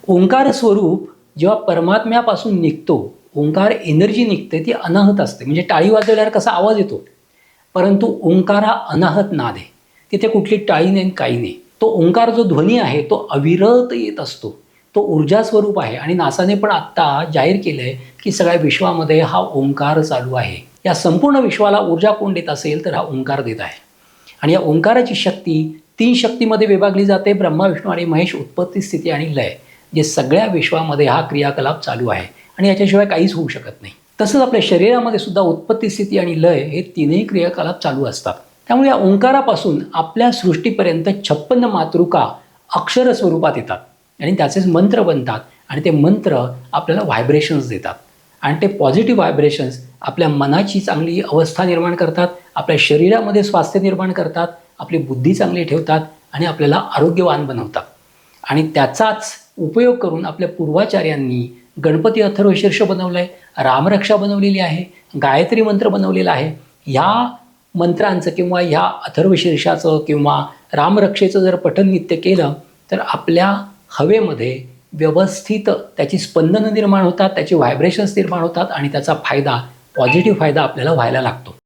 ओंकार स्वरूप जेव्हा परमात्म्यापासून निघतो, ओंकार एनर्जी निघते, ती अनाहत असते. म्हणजे टाळी वाजवल्यावर कसा आवाज येतो, परंतु ओंकार हा अनाहत नाद आहे. तिथे कुठली टाळी नाही, काही नाही. तो ओंकार जो ध्वनी आहे तो अविरत येत असतो. तो ऊर्जा स्वरूप आहे. आणि नासाने पण आत्ता जाहीर केलं आहे की सगळ्या विश्वामध्ये हा ओंकार चालू आहे. या संपूर्ण विश्वाला ऊर्जा कोण देत असेल तर हा ओंकार देत आहे. आणि या ओंकाराची शक्ती 3 शक्तीमध्ये विभागली जाते: ब्रह्मा, विष्णू आणि महेश, उत्पत्ती, स्थिती आणि लय. जे सगळ्या विश्वामध्ये हा क्रियाकलाप चालू आहे आणि याच्याशिवाय काहीच होऊ शकत नाही. तसंच आपल्या शरीरामध्ये सुद्धा उत्पत्ती, स्थिती आणि लय हे तीनही क्रियाकलाप चालू असतात. त्यामुळे या ओंकारापासून आपल्या सृष्टीपर्यंत 56 मातृका अक्षर स्वरूपात येतात आणि त्याचेच मंत्र बनतात. आणि ते मंत्र आपल्याला व्हायब्रेशन्स देतात. आणि ते पॉझिटिव्ह व्हायब्रेशन्स आपल्या मनाची चांगली अवस्था निर्माण करतात, आपल्या शरीरामध्ये स्वास्थ्य निर्माण करतात, आपली बुद्धी चांगली ठेवतात आणि आपल्याला आरोग्यवान बनवतात. आणि त्याचाच उपयोग करून आपल्या पूर्वाचार्यांनी गणपती अथर्वशीर्ष बनवलं आहे, रामरक्षा बनवलेली आहे, गायत्री मंत्र बनवलेला आहे. ह्या मंत्रांचं किंवा ह्या अथर्वशीर्षाचं किंवा रामरक्षेचं जर पठण नित्य केलं तर आपल्या हवेमध्ये व्यवस्थित त्याची स्पंदनं निर्माण होतात, त्याची व्हायब्रेशन्स निर्माण होतात आणि त्याचा फायदा, पॉझिटिव्ह फायदा आपल्याला व्हायला लागतो.